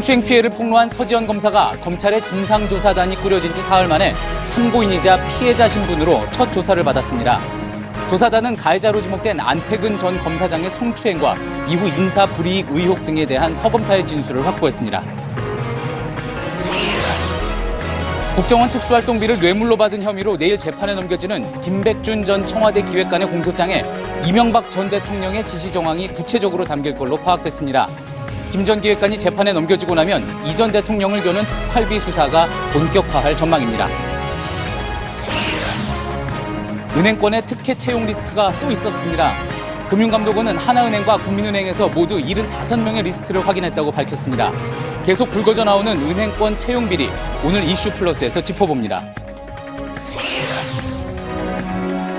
성추행 피해를 폭로한 서지현 검사가 검찰의 진상조사단이 꾸려진 지 사흘 만에 참고인이자 피해자 신분으로 첫 조사를 받았습니다. 조사단은 가해자로 지목된 안태근 전 검사장의 성추행과 이후 인사불이익 의혹 등에 대한 서 검사의 진술을 확보했습니다. 국정원 특수활동비를 뇌물로 받은 혐의로 내일 재판에 넘겨지는 김백준 전 청와대 기획관의 공소장에 이명박 전 대통령의 지시 정황이 구체적으로 담길 걸로 파악됐습니다. 김 전 기획관이 재판에 넘겨지고 나면 이 전 대통령을 겨눈 특활비 수사가 본격화할 전망입니다. 은행권의 특혜 채용 리스트가 또 있었습니다. 금융감독원은 하나은행과 국민은행에서 모두 75명의 리스트를 확인했다고 밝혔습니다. 계속 불거져 나오는 은행권 채용 비리, 오늘 이슈 플러스에서 짚어봅니다.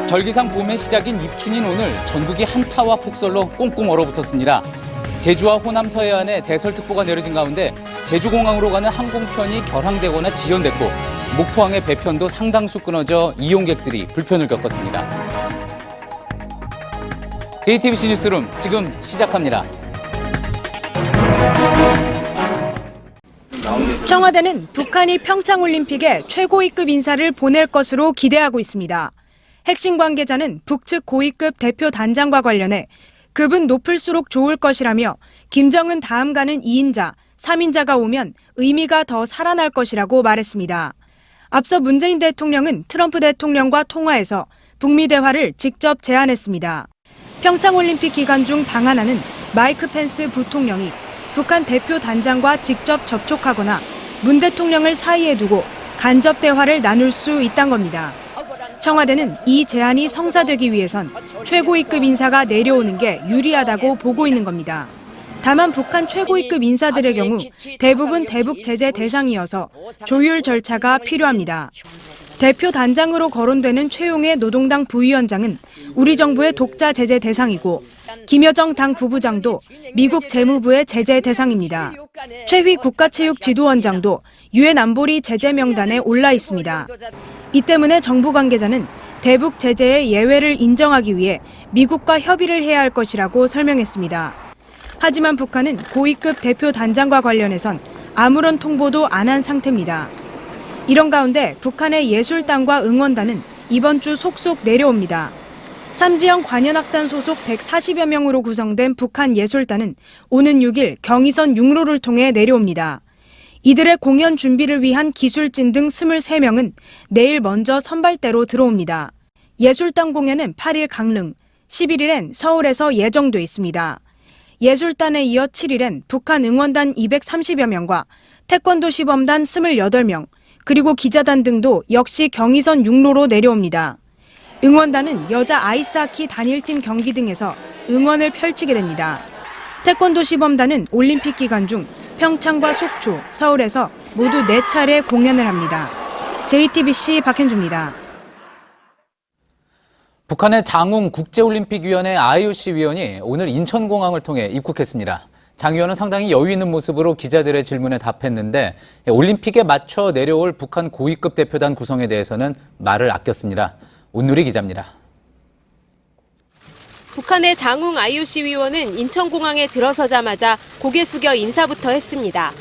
절기상 봄의 시작인 입춘인 오늘 전국이 한파와 폭설로 꽁꽁 얼어붙었습니다. 제주와 호남 서해안에 대설특보가 내려진 가운데 제주공항으로 가는 항공편이 결항되거나 지연됐고 목포항의 배편도 상당수 끊어져 이용객들이 불편을 겪었습니다. JTBC 뉴스룸 지금 시작합니다. 청와대는 북한이 평창올림픽에 최고위급 인사를 보낼 것으로 기대하고 있습니다. 핵심 관계자는 북측 고위급 대표 단장과 관련해 급은 높을수록 좋을 것이라며 김정은 다음 가는 2인자, 3인자가 오면 의미가 더 살아날 것이라고 말했습니다. 앞서 문재인 대통령은 트럼프 대통령과 통화해서 북미 대화를 직접 제안했습니다. 평창올림픽 기간 중 방한하는 마이크 펜스 부통령이 북한 대표 단장과 직접 접촉하거나 문 대통령을 사이에 두고 간접 대화를 나눌 수 있다는 겁니다. 청와대는 이 제안이 성사되기 위해선 최고위급 인사가 내려오는 게 유리하다고 보고 있는 겁니다. 다만 북한 최고위급 인사들의 경우 대부분 대북 제재 대상이어서 조율 절차가 필요합니다. 대표 단장으로 거론되는 최용해 노동당 부위원장은 우리 정부의 독자 제재 대상이고 김여정 당 부부장도 미국 재무부의 제재 대상입니다. 최휘 국가체육지도원장도 유엔 안보리 제재 명단에 올라 있습니다. 이 때문에 정부 관계자는 대북 제재의 예외를 인정하기 위해 미국과 협의를 해야 할 것이라고 설명했습니다. 하지만 북한은 고위급 대표 단장과 관련해선 아무런 통보도 안 한 상태입니다. 이런 가운데 북한의 예술단과 응원단은 이번 주 속속 내려옵니다. 삼지영 관현악단 소속 140여 명으로 구성된 북한 예술단은 오는 6일 경의선 육로를 통해 내려옵니다. 이들의 공연 준비를 위한 기술진 등 23명은 내일 먼저 선발대로 들어옵니다. 예술단 공연은 8일 강릉, 11일엔 서울에서 예정돼 있습니다. 예술단에 이어 7일엔 북한 응원단 230여 명과 태권도 시범단 28명, 그리고 기자단 등도 역시 경의선 육로로 내려옵니다. 응원단은 여자 아이스하키 단일팀 경기 등에서 응원을 펼치게 됩니다. 태권도 시범단은 올림픽 기간 중 평창과 속초, 서울에서 모두 4차례 공연을 합니다. JTBC 박현주입니다. 북한의 장웅 국제올림픽위원회 IOC 위원이 오늘 인천공항을 통해 입국했습니다. 장 위원은 상당히 여유 있는 모습으로 기자들의 질문에 답했는데 올림픽에 맞춰 내려올 북한 고위급 대표단 구성에 대해서는 말을 아꼈습니다. 온누리 기자입니다. 북한의 장웅 IOC 위원은 인천공항에 들어서자마자 고개 숙여 인사부터 했습니다.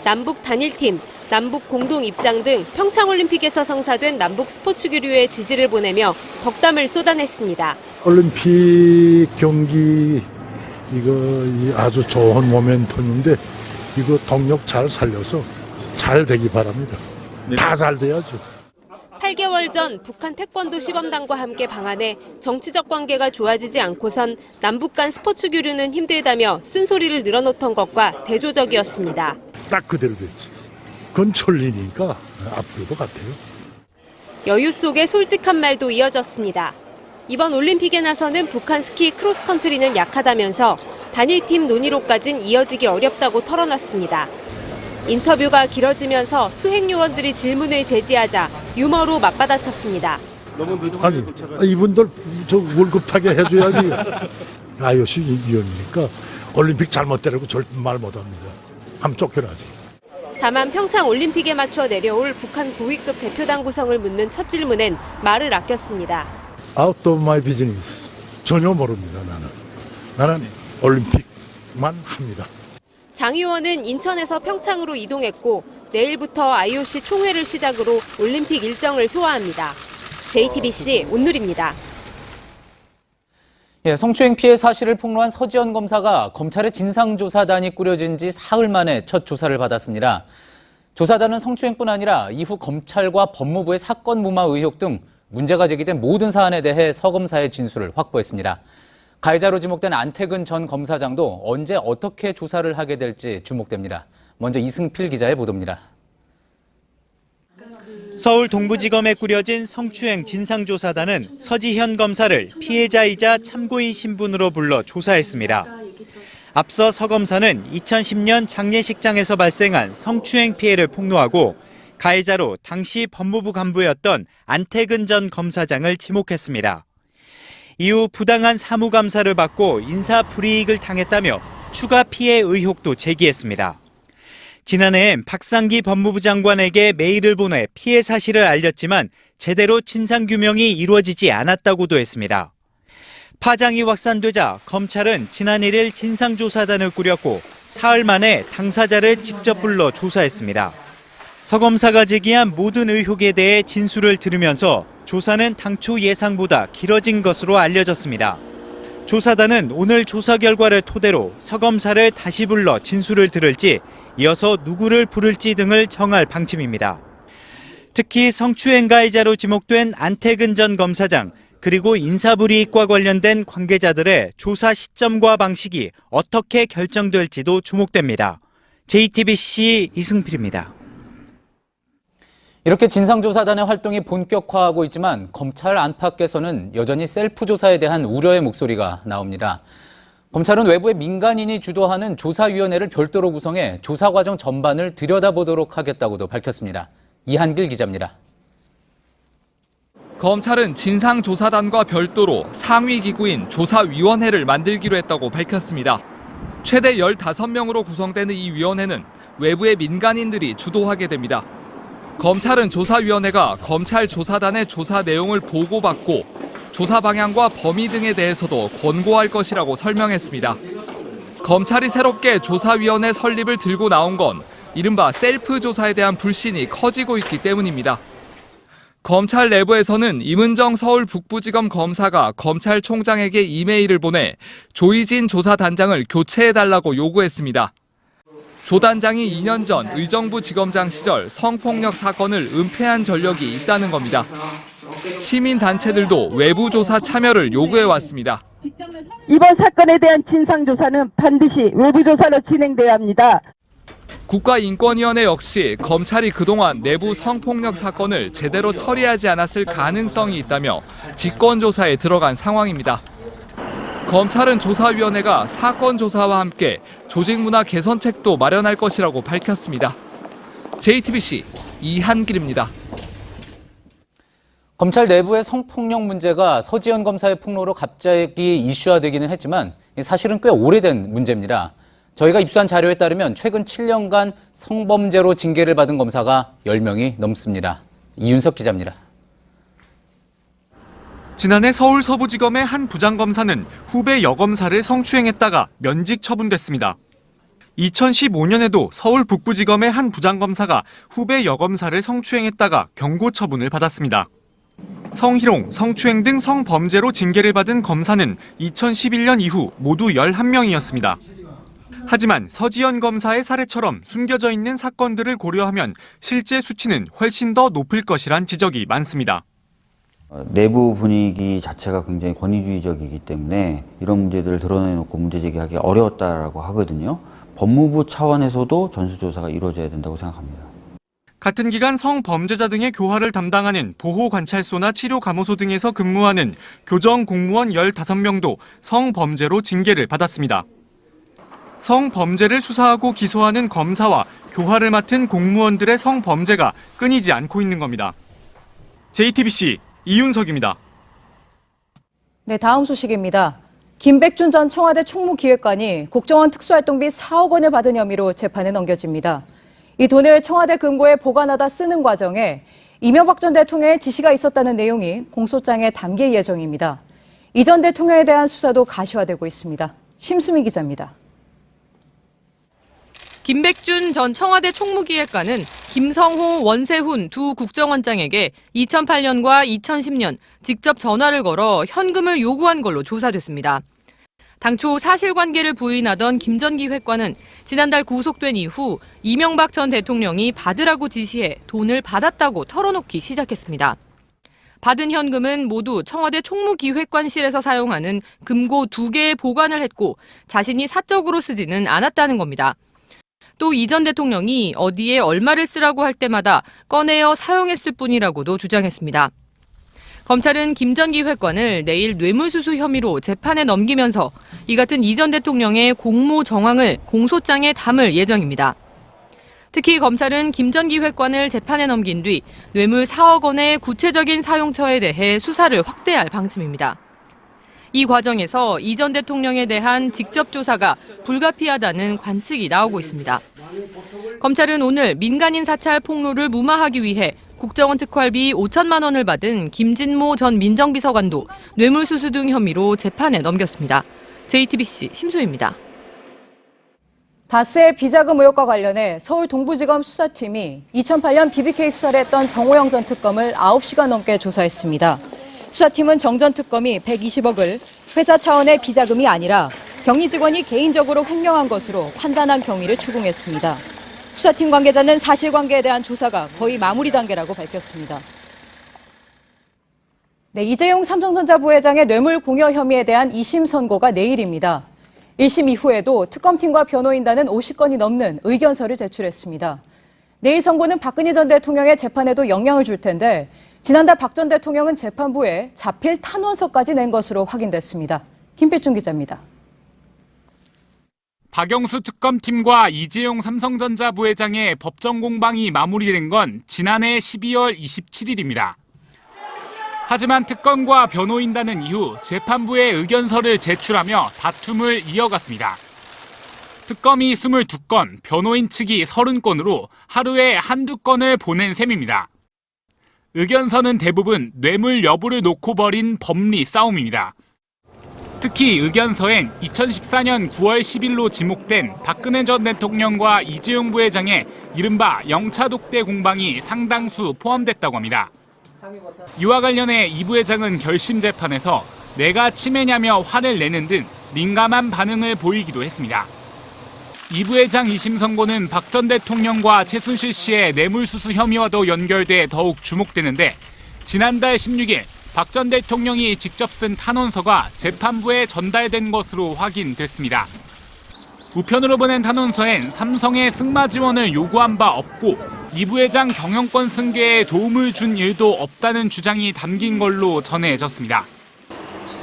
남북 단일팀, 남북 공동 입장 등 평창올림픽에서 성사된 남북 스포츠 교류에 지지를 보내며 덕담을 쏟아냈습니다. 올림픽 경기 이거 아주 좋은 모멘텀인데 이거 동력 잘 살려서 잘 되기 바랍니다. 다 잘 돼야죠. 8개월 전 북한 태권도 시범단과 함께 방한해 정치적 관계가 좋아지지 않고선 남북 간 스포츠 교류는 힘들다며 쓴소리를 늘어놓던 것과 대조적이었습니다. 딱 그대로 됐지. 그건 천리니까 앞으로도 같아요. 여유 속에 솔직한 말도 이어졌습니다. 이번 올림픽에 나서는 북한 스키 크로스컨트리는 약하다면서 단일팀 논의로까진 이어지기 어렵다고 털어놨습니다. 인터뷰가 길어지면서 수행 요원들이 질문을 제지하자 유머로 맞받아쳤습니다. 아니, 이분들 저 월급 타게 해줘야지. IOC 위원이니까 올림픽 잘못되라고 절대 말 못합니다. 하면 쫓겨나지. 다만 평창 올림픽에 맞춰 내려올 북한 고위급 대표단 구성을 묻는 첫 질문엔 말을 아꼈습니다. Out of my business. 전혀 모릅니다, 나는. 나는 올림픽만 합니다. 장 의원은 인천에서 평창으로 이동했고 내일부터 IOC 총회를 시작으로 올림픽 일정을 소화합니다. JTBC 온누리입니다. 성추행 피해 사실을 폭로한 서지현 검사가 검찰의 진상조사단이 꾸려진 지 사흘 만에 첫 조사를 받았습니다. 조사단은 성추행뿐 아니라 이후 검찰과 법무부의 사건 무마 의혹 등 문제가 제기된 모든 사안에 대해 서 검사의 진술을 확보했습니다. 가해자로 지목된 안태근 전 검사장도 언제 어떻게 조사를 하게 될지 주목됩니다. 먼저 이승필 기자의 보도입니다. 서울 동부지검에 꾸려진 성추행 진상조사단은 서지현 검사를 피해자이자 참고인 신분으로 불러 조사했습니다. 앞서 서 검사는 2010년 장례식장에서 발생한 성추행 피해를 폭로하고 가해자로 당시 법무부 간부였던 안태근 전 검사장을 지목했습니다. 이후 부당한 사무감사를 받고 인사불이익을 당했다며 추가 피해 의혹도 제기했습니다. 지난해엔 박상기 법무부 장관에게 메일을 보내 피해 사실을 알렸지만 제대로 진상규명이 이루어지지 않았다고도 했습니다. 파장이 확산되자 검찰은 지난 1일 진상조사단을 꾸렸고 사흘 만에 당사자를 직접 불러 조사했습니다. 서 검사가 제기한 모든 의혹에 대해 진술을 들으면서 조사는 당초 예상보다 길어진 것으로 알려졌습니다. 조사단은 오늘 조사 결과를 토대로 서 검사를 다시 불러 진술을 들을지 이어서 누구를 부를지 등을 정할 방침입니다. 특히 성추행 가해자로 지목된 안태근 전 검사장 그리고 인사불이익과 관련된 관계자들의 조사 시점과 방식이 어떻게 결정될지도 주목됩니다. JTBC 이승필입니다. 이렇게 진상조사단의 활동이 본격화하고 있지만 검찰 안팎에서는 여전히 셀프 조사에 대한 우려의 목소리가 나옵니다. 검찰은 외부의 민간인이 주도하는 조사위원회를 별도로 구성해 조사 과정 전반을 들여다보도록 하겠다고도 밝혔습니다. 이한길 기자입니다. 검찰은 진상조사단과 별도로 상위기구인 조사위원회를 만들기로 했다고 밝혔습니다. 최대 15명으로 구성되는 이 위원회는 외부의 민간인들이 주도하게 됩니다. 검찰은 조사위원회가 검찰 조사단의 조사 내용을 보고받고 조사 방향과 범위 등에 대해서도 권고할 것이라고 설명했습니다. 검찰이 새롭게 조사위원회 설립을 들고 나온 건 이른바 셀프 조사에 대한 불신이 커지고 있기 때문입니다. 검찰 내부에서는 임은정 서울 북부지검 검사가 검찰총장에게 이메일을 보내 조희진 조사단장을 교체해달라고 요구했습니다. 조 단장이 2년 전 의정부 지검장 시절 성폭력 사건을 은폐한 전력이 있다는 겁니다. 시민단체들도 외부 조사 참여를 요구해왔습니다. 이번 사건에 대한 진상조사는 반드시 외부 조사로 진행돼야 합니다. 국가인권위원회 역시 검찰이 그동안 내부 성폭력 사건을 제대로 처리하지 않았을 가능성이 있다며 직권조사에 들어간 상황입니다. 검찰은 조사위원회가 사건 조사와 함께 조직문화 개선책도 마련할 것이라고 밝혔습니다. JTBC 이한길입니다. 검찰 내부의 성폭력 문제가 서지현 검사의 폭로로 갑자기 이슈화되기는 했지만 사실은 꽤 오래된 문제입니다. 저희가 입수한 자료에 따르면 최근 7년간 성범죄로 징계를 받은 검사가 10명이 넘습니다. 이윤석 기자입니다. 지난해 서울 서부지검의 한 부장검사는 후배 여검사를 성추행했다가 면직 처분됐습니다. 2015년에도 서울 북부지검의 한 부장검사가 후배 여검사를 성추행했다가 경고 처분을 받았습니다. 성희롱, 성추행 등 성범죄로 징계를 받은 검사는 2011년 이후 모두 11명이었습니다. 하지만 서지현 검사의 사례처럼 숨겨져 있는 사건들을 고려하면 실제 수치는 훨씬 더 높을 것이란 지적이 많습니다. 내부 분위기 자체가 굉장히 권위주의적이기 때문에 이런 문제들을 드러내놓고 문제 제기하기 어려웠다라고 하거든요. 법무부 차원에서도 전수조사가 이루어져야 된다고 생각합니다. 같은 기간 성범죄자 등의 교화를 담당하는 보호관찰소나 치료감호소 등에서 근무하는 교정 공무원 15명도 성범죄로 징계를 받았습니다. 성범죄를 수사하고 기소하는 검사와 교화를 맡은 공무원들의 성범죄가 끊이지 않고 있는 겁니다. JTBC 이윤석입니다. 네, 다음 소식입니다. 김백준 전 청와대 총무기획관이 국정원 특수활동비 4억 원을 받은 혐의로 재판에 넘겨집니다. 이 돈을 청와대 금고에 보관하다 쓰는 과정에 이명박 전 대통령의 지시가 있었다는 내용이 공소장에 담길 예정입니다. 이 전 대통령에 대한 수사도 가시화되고 있습니다. 심수미 기자입니다. 김백준 전 청와대 총무기획관은 김성호, 원세훈 두 국정원장에게 2008년과 2010년 직접 전화를 걸어 현금을 요구한 걸로 조사됐습니다. 당초 사실관계를 부인하던 김 전 기획관은 지난달 구속된 이후 이명박 전 대통령이 받으라고 지시해 돈을 받았다고 털어놓기 시작했습니다. 받은 현금은 모두 청와대 총무기획관실에서 사용하는 금고 2개에 보관을 했고 자신이 사적으로 쓰지는 않았다는 겁니다. 또 이 전 대통령이 어디에 얼마를 쓰라고 할 때마다 꺼내어 사용했을 뿐이라고도 주장했습니다. 검찰은 김 전 기획관을 내일 뇌물수수 혐의로 재판에 넘기면서 이 같은 이 전 대통령의 공모 정황을 공소장에 담을 예정입니다. 특히 검찰은 김 전 기획관을 재판에 넘긴 뒤 뇌물 4억 원의 구체적인 사용처에 대해 수사를 확대할 방침입니다. 이 과정에서 이 전 대통령에 대한 직접 조사가 불가피하다는 관측이 나오고 있습니다. 검찰은 오늘 민간인 사찰 폭로를 무마하기 위해 국정원 특활비 5천만 원을 받은 김진모 전 민정비서관도 뇌물수수 등 혐의로 재판에 넘겼습니다. JTBC 심수희입니다. 다스의 비자금 의혹과 관련해 서울 동부지검 수사팀이 2008년 BBK 수사를 했던 정호영 전 특검을 9시간 넘게 조사했습니다. 수사팀은 정 전 특검이 120억을 회사 차원의 비자금이 아니라 경리 직원이 개인적으로 횡령한 것으로 판단한 경위를 추궁했습니다. 수사팀 관계자는 사실관계에 대한 조사가 거의 마무리 단계라고 밝혔습니다. 네, 이재용 삼성전자 부회장의 뇌물 공여 혐의에 대한 2심 선고가 내일입니다. 1심 이후에도 특검팀과 변호인단은 50건이 넘는 의견서를 제출했습니다. 내일 선고는 박근혜 전 대통령의 재판에도 영향을 줄 텐데 지난달 박 전 대통령은 재판부에 자필 탄원서까지 낸 것으로 확인됐습니다. 김필중 기자입니다. 박영수 특검팀과 이재용 삼성전자 부회장의 법정 공방이 마무리된 건 지난해 12월 27일입니다. 하지만 특검과 변호인단은 이후 재판부에 의견서를 제출하며 다툼을 이어갔습니다. 특검이 22건, 변호인 측이 30건으로 하루에 한두 건을 보낸 셈입니다. 의견서는 대부분 뇌물 여부를 놓고 벌인 법리 싸움입니다. 특히 의견서엔 2014년 9월 10일로 지목된 박근혜 전 대통령과 이재용 부회장의 이른바 영차 독대 공방이 상당수 포함됐다고 합니다. 이와 관련해 이 부회장은 결심 재판에서 내가 치매냐며 화를 내는 등 민감한 반응을 보이기도 했습니다. 이 부회장 2심 선고는 박 전 대통령과 최순실 씨의 뇌물수수 혐의와도 연결돼 더욱 주목되는데 지난달 16일 박 전 대통령이 직접 쓴 탄원서가 재판부에 전달된 것으로 확인됐습니다. 우편으로 보낸 탄원서엔 삼성의 승마 지원을 요구한 바 없고 이 부회장 경영권 승계에 도움을 준 일도 없다는 주장이 담긴 걸로 전해졌습니다.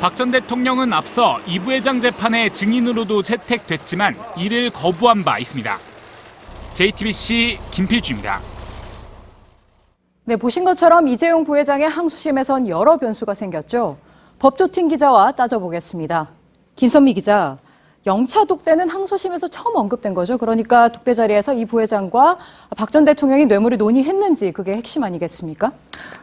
박 전 대통령은 앞서 이 부회장 재판에 증인으로도 채택됐지만 이를 거부한 바 있습니다. JTBC 김필주입니다. 네, 보신 것처럼 이재용 부회장의 항소심에선 여러 변수가 생겼죠. 법조팀 기자와 따져보겠습니다. 김선미 기자, 영차 독대는 항소심에서 처음 언급된 거죠. 그러니까 독대 자리에서 이 부회장과 박 전 대통령이 뇌물을 논의했는지 그게 핵심 아니겠습니까?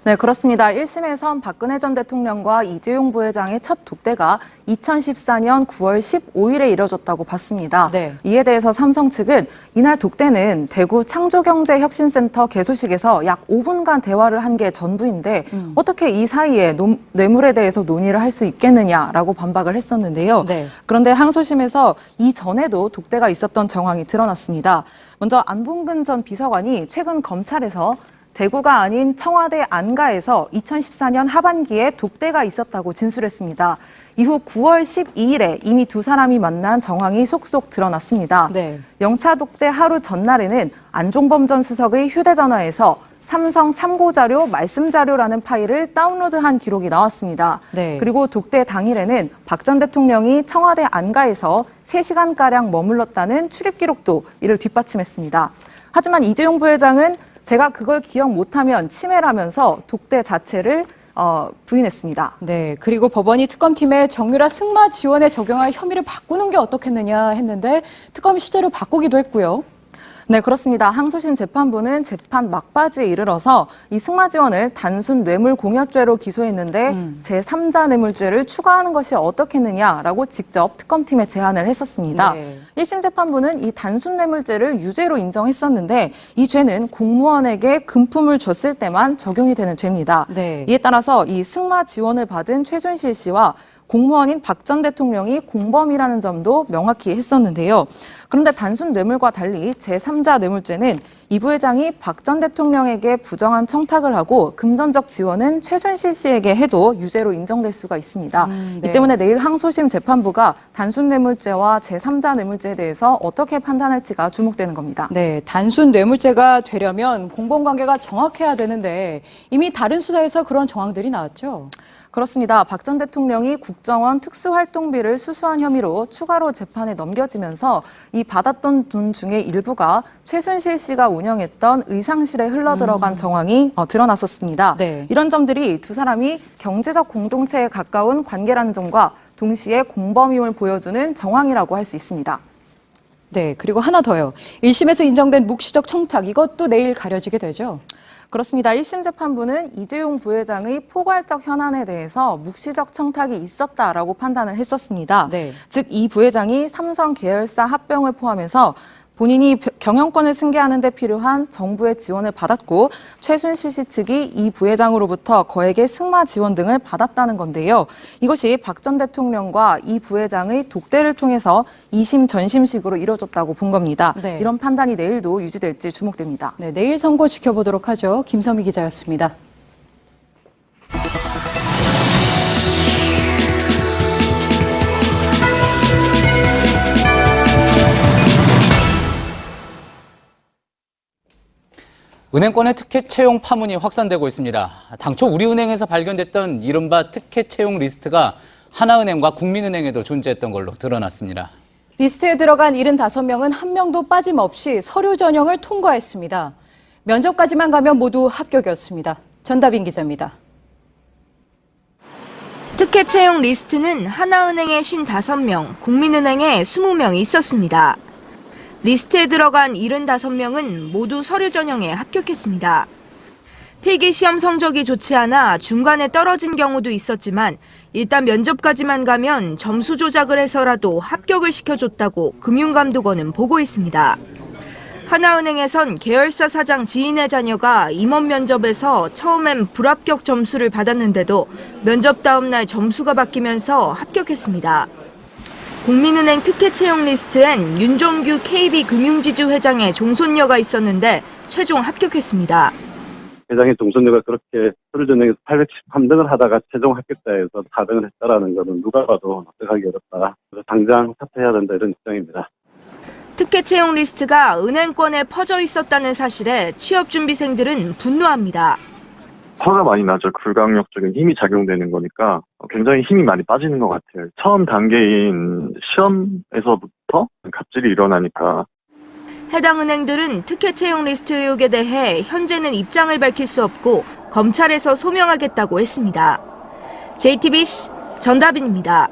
네, 그렇습니다. 1심에선 박근혜 전 대통령과 이재용 부회장의 첫 독대가 2014년 9월 15일에 이뤄졌다고 봤습니다. 네. 이에 대해서 삼성 측은 이날 독대는 대구 창조경제혁신센터 개소식에서 약 5분간 대화를 한 게 전부인데 어떻게 이 사이에 뇌물에 대해서 논의를 할 수 있겠느냐라고 반박을 했었는데요. 네. 그런데 항소심에서 이전에도 독대가 있었던 정황이 드러났습니다. 먼저 안봉근 전 비서관이 최근 검찰에서 대구가 아닌 청와대 안가에서 2014년 하반기에 독대가 있었다고 진술했습니다. 이후 9월 12일에 이미 두 사람이 만난 정황이 속속 드러났습니다. 네. 영차 독대 하루 전날에는 안종범 전 수석의 휴대전화에서 삼성 참고자료, 말씀자료라는 파일을 다운로드한 기록이 나왔습니다. 네. 그리고 독대 당일에는 박 전 대통령이 청와대 안가에서 3시간가량 머물렀다는 출입 기록도 이를 뒷받침했습니다. 하지만 이재용 부회장은 제가 그걸 기억 못하면 치매라면서 독대 자체를 부인했습니다. 네, 그리고 법원이 특검팀에 정유라 승마 지원에 적용할 혐의를 바꾸는 게 어떻겠느냐 했는데 특검이 실제로 바꾸기도 했고요. 네, 그렇습니다. 항소심 재판부는 재판 막바지에 이르러서 이 승마 지원을 단순 뇌물 공여죄로 기소했는데 제3자 뇌물죄를 추가하는 것이 어떻겠느냐라고 직접 특검팀에 제안을 했었습니다. 네. 1심 재판부는 이 단순 뇌물죄를 유죄로 인정했었는데 이 죄는 공무원에게 금품을 줬을 때만 적용이 되는 죄입니다. 네. 이에 따라서 이 승마 지원을 받은 최순실 씨와 공무원인 박 전 대통령이 공범이라는 점도 명확히 했었는데요. 그런데 단순 뇌물과 달리 제3자 뇌물죄는 이 부회장이 박 전 대통령에게 부정한 청탁을 하고 금전적 지원은 최순실 씨에게 해도 유죄로 인정될 수가 있습니다. 네. 이 때문에 내일 항소심 재판부가 단순 뇌물죄와 제3자 뇌물죄에 대해서 어떻게 판단할지가 주목되는 겁니다. 네, 단순 뇌물죄가 되려면 공범관계가 정확해야 되는데 이미 다른 수사에서 그런 정황들이 나왔죠. 그렇습니다. 박 전 대통령이 국정원 특수활동비를 수수한 혐의로 추가로 재판에 넘겨지면서 이 받았던 돈 중에 일부가 최순실 씨가 운영했던 의상실에 흘러들어간 정황이 드러났었습니다. 네. 이런 점들이 두 사람이 경제적 공동체에 가까운 관계라는 점과 동시에 공범임을 보여주는 정황이라고 할 수 있습니다. 네, 그리고 하나 더요. 1심에서 인정된 묵시적 청탁, 이것도 내일 가려지게 되죠. 그렇습니다. 1심 재판부는 이재용 부회장의 포괄적 현안에 대해서 묵시적 청탁이 있었다라고 판단을 했었습니다. 네. 즉, 이 부회장이 삼성 계열사 합병을 포함해서 본인이 경영권을 승계하는 데 필요한 정부의 지원을 받았고 최순실 씨 측이 이 부회장으로부터 거액의 승마 지원 등을 받았다는 건데요. 이것이 박 전 대통령과 이 부회장의 독대를 통해서 2심 전심식으로 이뤄졌다고 본 겁니다. 네. 이런 판단이 내일도 유지될지 주목됩니다. 네, 내일 선고 지켜보도록 하죠. 김선미 기자였습니다. 은행권의 특혜 채용 파문이 확산되고 있습니다. 당초 우리은행에서 발견됐던 이른바 특혜 채용 리스트가 하나은행과 국민은행에도 존재했던 걸로 드러났습니다. 리스트에 들어간 75명은 한 명도 빠짐없이 서류 전형을 통과했습니다. 면접까지만 가면 모두 합격이었습니다. 전다빈 기자입니다. 특혜 채용 리스트는 하나은행에 55명, 국민은행에 20명이 있었습니다. 리스트에 들어간 75명은 모두 서류 전형에 합격했습니다. 필기시험 성적이 좋지 않아 중간에 떨어진 경우도 있었지만 일단 면접까지만 가면 점수 조작을 해서라도 합격을 시켜줬다고 금융감독원은 보고 있습니다. 하나은행에선 계열사 사장 지인의 자녀가 임원 면접에서 처음엔 불합격 점수를 받았는데도 면접 다음 날 점수가 바뀌면서 합격했습니다. 국민은행 특혜 채용 리스트엔 윤종규 KB금융지주 회장의 종손녀가 있었는데 최종 합격했습니다. 회장의 종손녀가 그렇게 서류 전형에서 813등을 하다가 최종 합격자에서 4등을 했다라는 것은 누가 봐도 납득하기 어렵다. 그래서 당장 사퇴해야 된다 이런 입장입니다. 특혜 채용 리스트가 은행권에 퍼져 있었다는 사실에 취업준비생들은 분노합니다. 화가 많이 나죠. 불강력적인 힘이 작용되는 거니까 굉장히 힘이 많이 빠지는 것 같아요. 처음 단계인 시험에서부터 갑질이 일어나니까. 해당 은행들은 특혜 채용 리스트 의혹에 대해 현재는 입장을 밝힐 수 없고 검찰에서 소명하겠다고 했습니다. JTBC 전다빈입니다.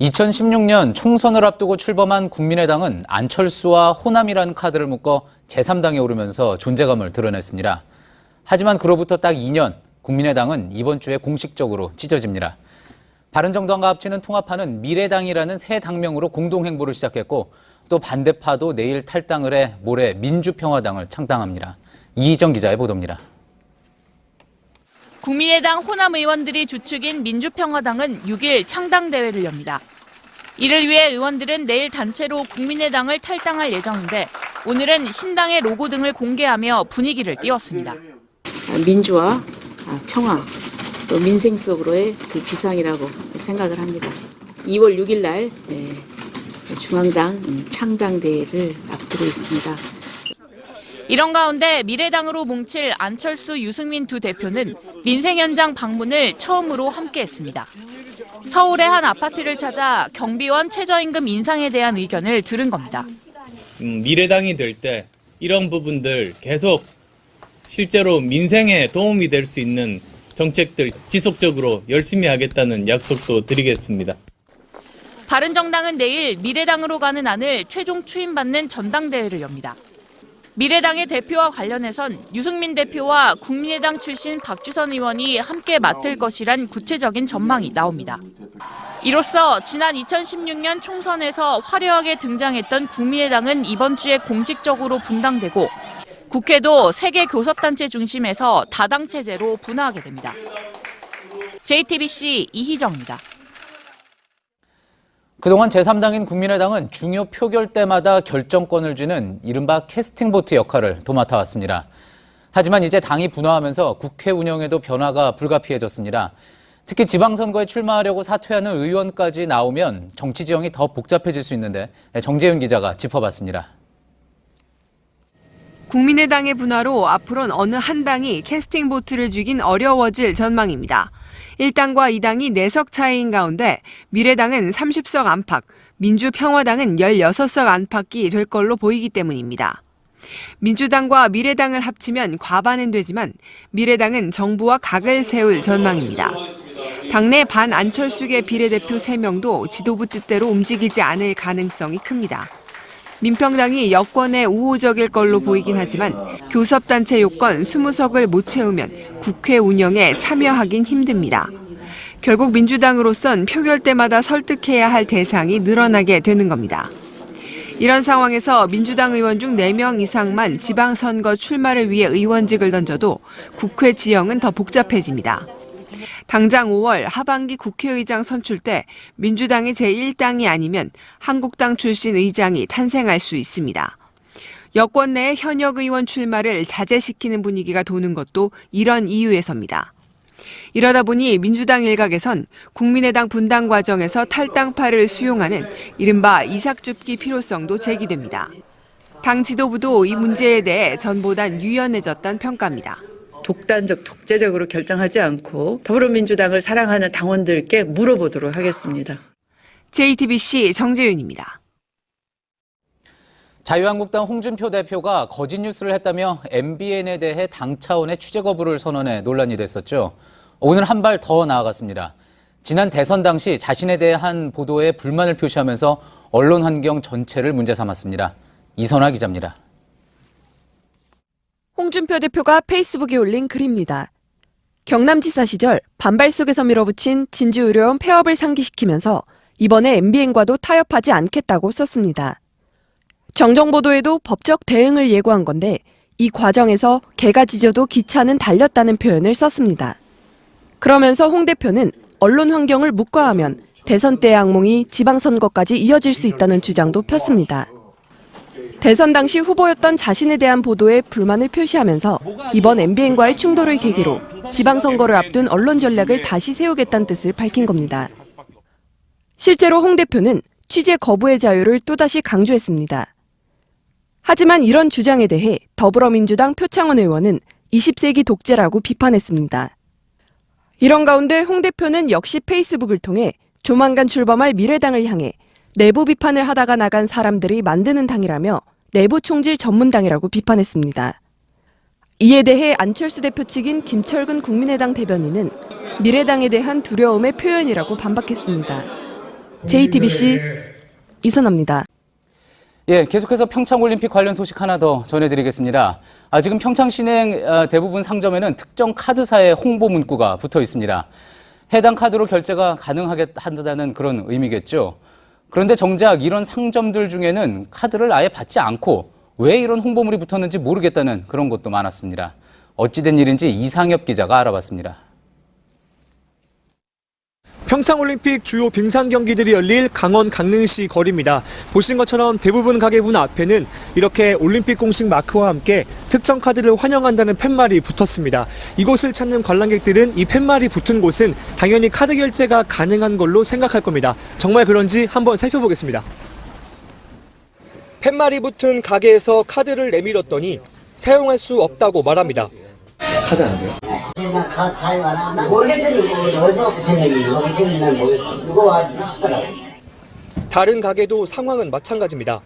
2016년 총선을 앞두고 출범한 국민의당은 안철수와 호남이라는 카드를 묶어 제3당에 오르면서 존재감을 드러냈습니다. 하지만 그로부터 딱 2년, 국민의당은 이번 주에 공식적으로 찢어집니다. 바른정당과 합치는 통합파는 미래당이라는 새 당명으로 공동행보를 시작했고 또 반대파도 내일 탈당을 해 모레 민주평화당을 창당합니다. 이희정 기자의 보도입니다. 국민의당 호남 의원들이 주축인 민주평화당은 6일 창당대회를 엽니다. 이를 위해 의원들은 내일 단체로 국민의당을 탈당할 예정인데 오늘은 신당의 로고 등을 공개하며 분위기를 띄웠습니다. 민주화, 평화, 또 민생 속으로의 그 비상이라고 생각을 합니다. 2월 6일 날 중앙당 창당대회를 앞두고 있습니다. 이런 가운데 미래당으로 뭉칠 안철수, 유승민 두 대표는 민생 현장 방문을 처음으로 함께했습니다. 서울의 한 아파트를 찾아 경비원 최저임금 인상에 대한 의견을 들은 겁니다. 미래당이 될 때 이런 부분들 계속 실제로 민생에 도움이 될 수 있는 정책들 지속적으로 열심히 하겠다는 약속도 드리겠습니다. 바른정당은 내일 미래당으로 가는 안을 최종 추인받는 전당대회를 엽니다. 미래당의 대표와 관련해선 유승민 대표와 국민의당 출신 박주선 의원이 함께 맡을 것이란 구체적인 전망이 나옵니다. 이로써 지난 2016년 총선에서 화려하게 등장했던 국민의당은 이번 주에 공식적으로 분당되고 국회도 3개 교섭단체 중심에서 다당 체제로 분화하게 됩니다. JTBC 이희정입니다. 그동안 제3당인 국민의당은 중요 표결 때마다 결정권을 쥐는 이른바 캐스팅보트 역할을 도맡아왔습니다. 하지만 이제 당이 분화하면서 국회 운영에도 변화가 불가피해졌습니다. 특히 지방선거에 출마하려고 사퇴하는 의원까지 나오면 정치 지형이 더 복잡해질 수 있는데 정재윤 기자가 짚어봤습니다. 국민의당의 분화로 앞으로는 어느 한 당이 캐스팅보트를 쥐긴 어려워질 전망입니다. 1당과 2당이 4석 차이인 가운데 미래당은 30석 안팎, 민주평화당은 16석 안팎이 될 걸로 보이기 때문입니다. 민주당과 미래당을 합치면 과반은 되지만 미래당은 정부와 각을 세울 전망입니다. 당내 반안철수계 비례대표 3명도 지도부 뜻대로 움직이지 않을 가능성이 큽니다. 민평당이 여권에 우호적일 걸로 보이긴 하지만 교섭단체 요건 20석을 못 채우면 국회 운영에 참여하긴 힘듭니다. 결국 민주당으로선 표결 때마다 설득해야 할 대상이 늘어나게 되는 겁니다. 이런 상황에서 민주당 의원 중 4명 이상만 지방선거 출마를 위해 의원직을 던져도 국회 지형은 더 복잡해집니다. 당장 5월 하반기 국회의장 선출 때 민주당의 제1당이 아니면 한국당 출신 의장이 탄생할 수 있습니다. 여권 내 현역 의원 출마를 자제시키는 분위기가 도는 것도 이런 이유에서입니다. 이러다 보니 민주당 일각에선 국민의당 분당 과정에서 탈당파를 수용하는 이른바 이삭줍기 필요성도 제기됩니다. 당 지도부도 이 문제에 대해 전보단 유연해졌다는 평가입니다. 독단적, 독재적으로 결정하지 않고 더불어민주당을 사랑하는 당원들께 물어보도록 하겠습니다. JTBC 정재윤입니다. 자유한국당 홍준표 대표가 거짓 뉴스를 했다며 MBN에 대해 당 차원의 취재 거부를 선언해 논란이 됐었죠. 오늘 한 발 더 나아갔습니다. 지난 대선 당시 자신에 대한 보도에 불만을 표시하면서 언론 환경 전체를 문제 삼았습니다. 이선화 기자입니다. 홍준표 대표가 페이스북에 올린 글입니다. 경남지사 시절 반발 속에서 밀어붙인 진주의료원 폐업을 상기시키면서 이번에 MBN과도 타협하지 않겠다고 썼습니다. 정정보도에도 법적 대응을 예고한 건데 이 과정에서 개가 짖어도 기차는 달렸다는 표현을 썼습니다. 그러면서 홍 대표는 언론 환경을 묵과하면 대선 때의 악몽이 지방선거까지 이어질 수 있다는 주장도 폈습니다. 대선 당시 후보였던 자신에 대한 보도에 불만을 표시하면서 이번 MBN과의 충돌을 계기로 지방선거를 앞둔 언론 전략을 다시 세우겠다는 뜻을 밝힌 겁니다. 실제로 홍 대표는 취재 거부의 자유를 또다시 강조했습니다. 하지만 이런 주장에 대해 더불어민주당 표창원 의원은 20세기 독재라고 비판했습니다. 이런 가운데 홍 대표는 역시 페이스북을 통해 조만간 출범할 미래당을 향해 내부 비판을 하다가 나간 사람들이 만드는 당이라며 내부 총질 전문당이라고 비판했습니다. 이에 대해 안철수 대표 측인 김철근 국민의당 대변인은 미래당에 대한 두려움의 표현이라고 반박했습니다. JTBC 이선아입니다. 예, 계속해서 평창올림픽 관련 소식 하나 더 전해드리겠습니다. 지금 평창 시내 대부분 상점에는 특정 카드사의 홍보 문구가 붙어 있습니다. 해당 카드로 결제가 가능하게 한다는 그런 의미겠죠. 그런데 정작 이런 상점들 중에는 카드를 아예 받지 않고 왜 이런 홍보물이 붙었는지 모르겠다는 그런 곳도 많았습니다. 어찌된 일인지 이상엽 기자가 알아봤습니다. 평창올림픽 주요 빙상 경기들이 열릴 강원 강릉시 거리입니다. 보신 것처럼 대부분 가게 문 앞에는 이렇게 올림픽 공식 마크와 함께 특정 카드를 환영한다는 팻말이 붙었습니다. 이곳을 찾는 관람객들은 이 팻말이 붙은 곳은 당연히 카드 결제가 가능한 걸로 생각할 겁니다. 정말 그런지 한번 살펴보겠습니다. 팻말이 붙은 가게에서 카드를 내밀었더니 사용할 수 없다고 말합니다. 카드 안 돼요? 제가 카드 사용 안 합니다. 모르겠어요. 어디서 붙였는지 모르겠지만 누가 와서 쓰더라고요. 다른 가게도 상황은 마찬가지입니다.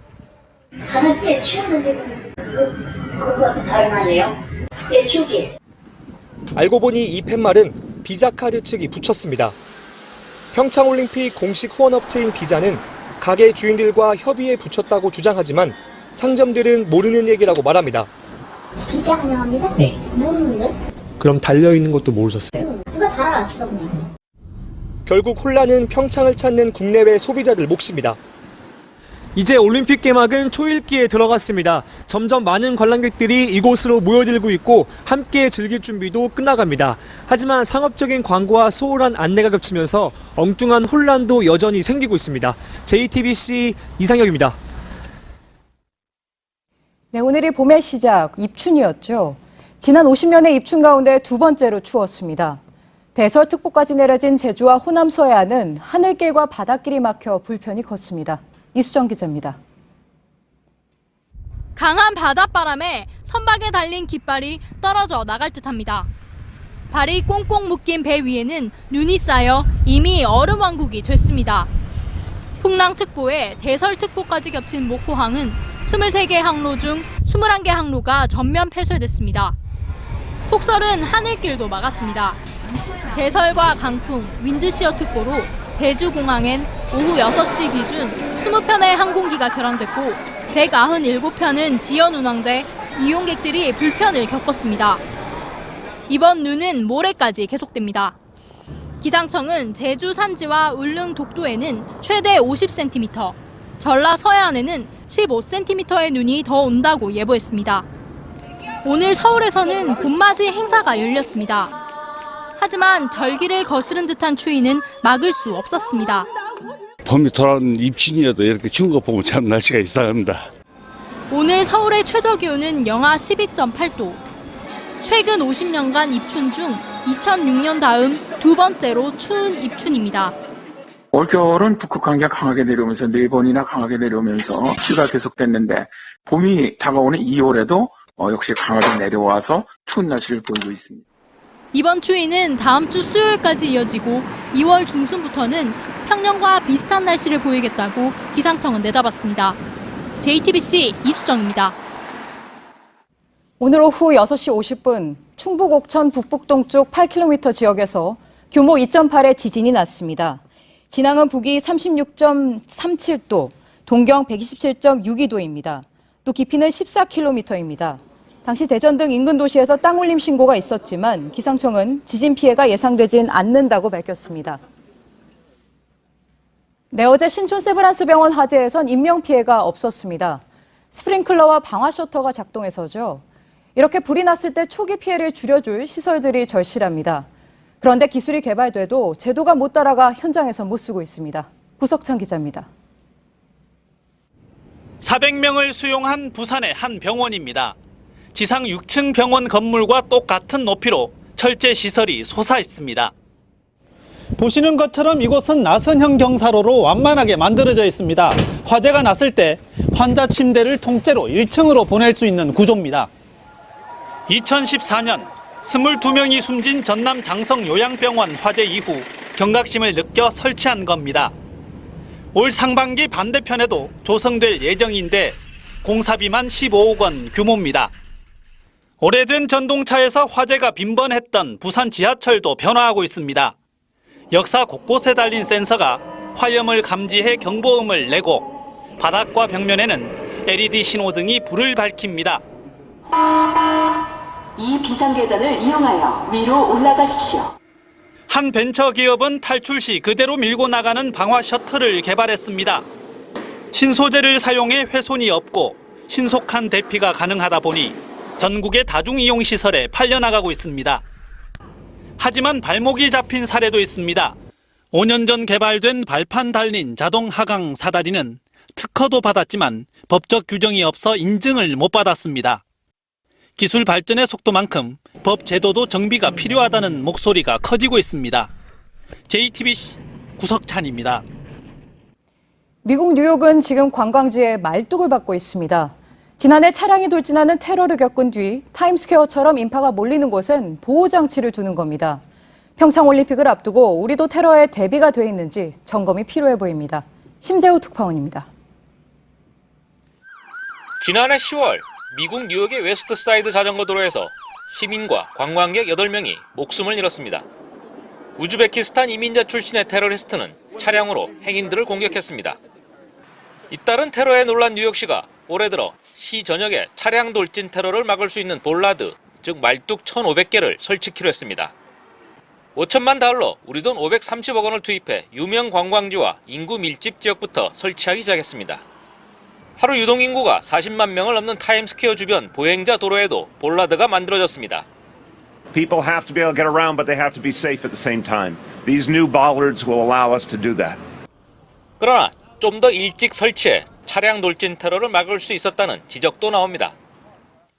하는 때 치웠는데 그것도 다르네요. 때 치우기. 알고 보니 이 팻말은 비자카드 측이 붙였습니다. 평창올림픽 공식 후원업체인 비자는 가게 주인들과 협의에 붙였다고 주장하지만 상점들은 모르는 얘기라고 말합니다. 비자 가능합니다? 네. 모르는데? 그럼 달려있는 것도 모르셨어요? 누가 달아놨어 그냥. 결국 혼란은 평창을 찾는 국내외 소비자들 몫입니다. 이제 올림픽 개막은 초읽기에 들어갔습니다. 점점 많은 관람객들이 이곳으로 모여들고 있고 함께 즐길 준비도 끝나갑니다. 하지만 상업적인 광고와 소홀한 안내가 겹치면서 엉뚱한 혼란도 여전히 생기고 있습니다. JTBC 이상혁입니다. 네, 오늘이 봄의 시작, 입춘이었죠. 지난 50년의 입춘 가운데 두 번째로 추웠습니다. 대설특보까지 내려진 제주와 호남 서해안은 하늘길과 바닷길이 막혀 불편이 컸습니다. 이수정 기자입니다. 강한 바닷바람에 선박에 달린 깃발이 떨어져 나갈 듯합니다. 발이 꽁꽁 묶인 배 위에는 눈이 쌓여 이미 얼음왕국이 됐습니다. 풍랑특보에 대설특보까지 겹친 목포항은 23개 항로 중 21개 항로가 전면 폐쇄됐습니다. 폭설은 하늘길도 막았습니다. 대설과 강풍, 윈드시어 특보로 제주공항엔 오후 6시 기준 20편의 항공기가 결항됐고 197편은 지연 운항돼 이용객들이 불편을 겪었습니다. 이번 눈은 모레까지 계속됩니다. 기상청은 제주 산지와 울릉 독도에는 최대 50cm, 전라 서해안에는 15cm의 눈이 더 온다고 예보했습니다. 오늘 서울에서는 봄맞이 행사가 열렸습니다. 하지만 절기를 거스른 듯한 추위는 막을 수 없었습니다. 봄이 돌아오는 입춘이어도 이렇게 추운 거 보면 참 날씨가 이상합니다. 오늘 서울의 최저기온은 영하 12.8도. 최근 50년간 입춘 중 2006년 다음 두 번째로 추운 입춘입니다. 올겨울은 북극 강기가 강하게 내려오면서 4번이나 강하게 내려오면서 추위가 계속됐는데 봄이 다가오는 2월에도 역시 강하게 내려와서 추운 날씨를 보이고 있습니다. 이번 추위는 다음 주 수요일까지 이어지고 2월 중순부터는 평년과 비슷한 날씨를 보이겠다고 기상청은 내다봤습니다. JTBC 이수정입니다. 오늘 오후 6시 50분 충북 옥천 북북동쪽 8km 지역에서 규모 2.8의 지진이 났습니다. 진앙은 북위 36.37도, 동경 127.62도입니다. 또 깊이는 14km입니다. 당시 대전 등 인근 도시에서 땅울림 신고가 있었지만 기상청은 지진 피해가 예상되진 않는다고 밝혔습니다. 네, 어제 신촌 세브란스 병원 화재에선 인명피해가 없었습니다. 스프링클러와 방화 셔터가 작동해서죠. 이렇게 불이 났을 때 초기 피해를 줄여줄 시설들이 절실합니다. 그런데 기술이 개발돼도 제도가 못 따라가 현장에서 못 쓰고 있습니다. 구석찬 기자입니다. 400명을 수용한 부산의 한 병원입니다. 지상 6층 병원 건물과 똑같은 높이로 철제 시설이 솟아 있습니다. 보시는 것처럼 이곳은 나선형 경사로로 완만하게 만들어져 있습니다. 화재가 났을 때 환자 침대를 통째로 1층으로 보낼 수 있는 구조입니다. 2014년 22명이 숨진 전남 장성 요양병원 화재 이후 경각심을 느껴 설치한 겁니다. 올 상반기 반대편에도 조성될 예정인데 공사비만 15억 원 규모입니다. 오래된 전동차에서 화재가 빈번했던 부산 지하철도 변화하고 있습니다. 역사 곳곳에 달린 센서가 화염을 감지해 경보음을 내고 바닥과 벽면에는 LED 신호등이 불을 밝힙니다. 이 비상계단을 이용하여 위로 올라가십시오. 한 벤처 기업은 탈출 시 그대로 밀고 나가는 방화 셔틀을 개발했습니다. 신소재를 사용해 훼손이 없고 신속한 대피가 가능하다 보니 전국의 다중이용시설에 팔려나가고 있습니다. 하지만 발목이 잡힌 사례도 있습니다. 5년 전 개발된 발판 달린 자동 하강 사다리는 특허도 받았지만 법적 규정이 없어 인증을 못 받았습니다. 기술 발전의 속도만큼 법 제도도 정비가 필요하다는 목소리가 커지고 있습니다. JTBC 구석찬입니다. 미국 뉴욕은 지금 관광지에 말뚝을 받고 있습니다. 지난해 차량이 돌진하는 테러를 겪은 뒤 타임스퀘어처럼 인파가 몰리는 곳엔 보호장치를 두는 겁니다. 평창올림픽을 앞두고 우리도 테러에 대비가 돼 있는지 점검이 필요해 보입니다. 심재우 특파원입니다. 지난해 10월 미국 뉴욕의 웨스트사이드 자전거 도로에서 시민과 관광객 8명이 목숨을 잃었습니다. 우즈베키스탄 이민자 출신의 테러리스트는 차량으로 행인들을 공격했습니다. 잇따른 테러에 놀란 뉴욕시가 올해 들어 시 전역에 차량 돌진 테러를 막을 수 있는 볼라드, 즉 말뚝 1,500개를 설치키로 했습니다. 5천만 달러, 우리 돈 530억 원을 투입해 유명 관광지와 인구 밀집 지역부터 설치하기 시작했습니다. 하루 유동인구가 40만 명을 넘는 타임스퀘어 주변 보행자 도로에도 볼라드가 만들어졌습니다. People have to be able to get around, but they have to be safe at the same time. These new bollards will allow us to do that. 그러나 좀 더 일찍 설치해 차량 돌진 테러를 막을 수 있었다는 지적도 나옵니다.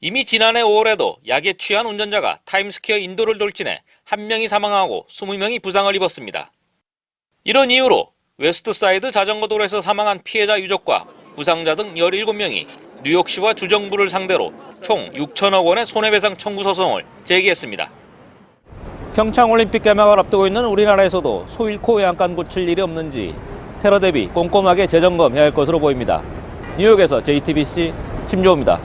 이미 지난해 5월에도 약에 취한 운전자가 타임스퀘어 인도를 돌진해 1명이 사망하고 20명이 부상을 입었습니다. 이런 이유로 웨스트사이드 자전거 도로에서 사망한 피해자 유족과 부상자 등 17명이 뉴욕시와 주정부를 상대로 총 6천억 원의 손해배상 청구 소송을 제기했습니다. 평창올림픽 개막을 앞두고 있는 우리나라에서도 소 잃고 외양간 고칠 일이 없는지 테러 대비 꼼꼼하게 재점검해야 할 것으로 보입니다. 뉴욕에서 JTBC 심조호입니다.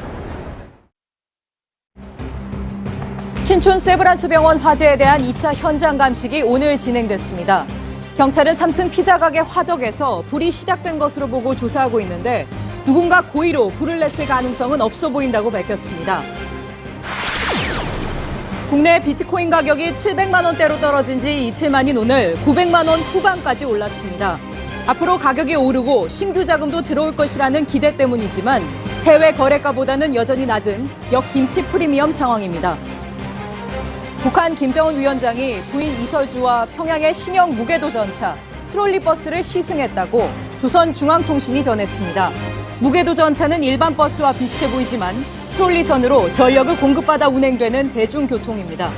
신촌 세브란스 병원 화재에 대한 2차 현장 감식이 오늘 진행됐습니다. 경찰은 3층 피자 가게 화덕에서 불이 시작된 것으로 보고 조사하고 있는데 누군가 고의로 불을 냈을 가능성은 없어 보인다고 밝혔습니다. 국내 비트코인 가격이 700만 원대로 떨어진 지 이틀 만인 오늘 900만 원 후반까지 올랐습니다. 앞으로 가격이 오르고 신규 자금도 들어올 것이라는 기대 때문이지만 해외 거래가보다는 여전히 낮은 역김치 프리미엄 상황입니다. 북한 김정은 위원장이 부인 이설주와 평양의 신형 무게도전차 트롤리버스를 시승했다고 조선중앙통신이 전했습니다. 무게도전차는 일반 버스와 비슷해 보이지만 트롤리선으로 전력을 공급받아 운행되는 대중교통입니다.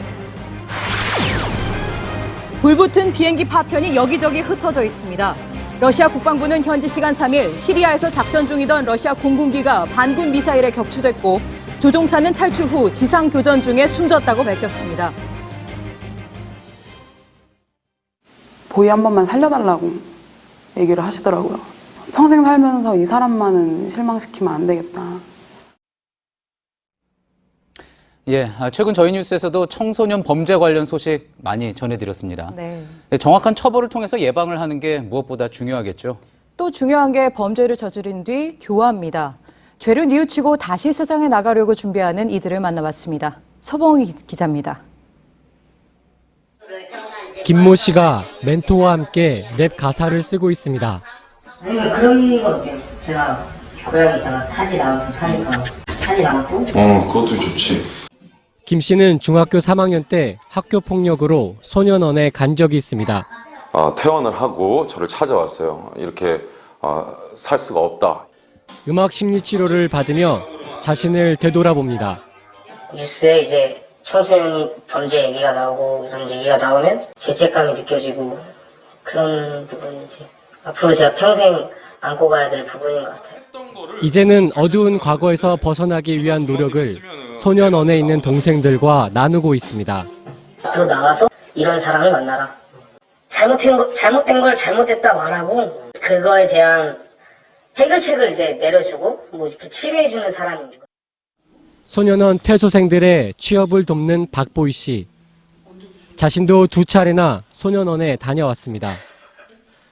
불붙은 비행기 파편이 여기저기 흩어져 있습니다. 러시아 국방부는 현지 시간 3일 시리아에서 작전 중이던 러시아 공군기가 반군 미사일에 격추됐고 조종사는 탈출 후 지상 교전 중에 숨졌다고 밝혔습니다. 보이 한 번만 살려달라고 얘기를 하시더라고요. 평생 살면서 이 사람만은 실망시키면 안 되겠다. 예, 최근 저희 뉴스에서도 청소년 범죄 관련 소식 많이 전해드렸습니다. 네. 정확한 처벌을 통해서 예방을 하는 게 무엇보다 중요하겠죠. 또 중요한 게 범죄를 저지른 뒤 교화입니다. 죄를 뉘우치고 다시 세상에 나가려고 준비하는 이들을 만나봤습니다. 서봉희 기자입니다. 김모 씨가 멘토와 함께 랩 가사를 쓰고 있습니다. 아니면 그런 거 어때요? 제가 고향에 있다가 타지 나와서 사니까 타지 나왔고. 그것도 좋지. 김 씨는 중학교 3학년 때 학교 폭력으로 소년원에 간 적이 있습니다. 퇴원을 하고 저를 찾아왔어요. 이렇게 살 수가 없다. 음악 심리 치료를 받으며 자신을 되돌아봅니다. 뉴스에 이제 청소년 범죄 얘기가 나오고 이런 얘기가 나오면 죄책감이 느껴지고 그런 부분이 이제 앞으로 제가 평생 안고 가야 될 부분인 것 같아요. 이제는 어두운 과거에서 벗어나기 위한 노력을 소년원에 있는 동생들과 나누고 있습니다. 앞으로 나가서 이런 사람을 만나라. 잘못된 걸 잘못했다 말하고 그거에 대한 해결책을 이제 내려주고 뭐 이렇게 치료해주는 사람입니다. 소년원 퇴소생들의 취업을 돕는 박보희 씨. 자신도 2차례나 소년원에 다녀왔습니다.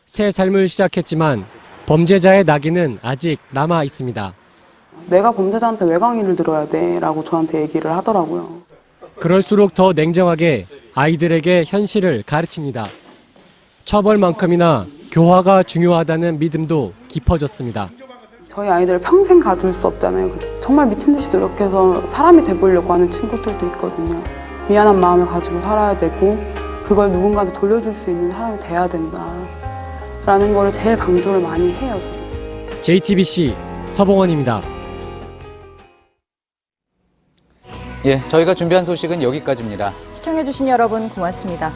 새 삶을 시작했지만 범죄자의 낙인은 아직 남아 있습니다. 내가 범죄자한테 왜 강의를 들어야 돼? 라고 저한테 얘기를 하더라고요. 그럴수록 더 냉정하게 아이들에게 현실을 가르칩니다. 처벌만큼이나 교화가 중요하다는 믿음도 깊어졌습니다. 저희 아이들을 평생 가둘 수 없잖아요. 정말 미친 듯이 노력해서 사람이 돼보려고 하는 친구들도 있거든요. 미안한 마음을 가지고 살아야 되고 그걸 누군가한테 돌려줄 수 있는 사람이 돼야 된다. 라는 거를 제일 강조를 많이 해요. JTBC 서봉원입니다. 예, 저희가 준비한 소식은 여기까지입니다. 시청해주신 여러분 고맙습니다.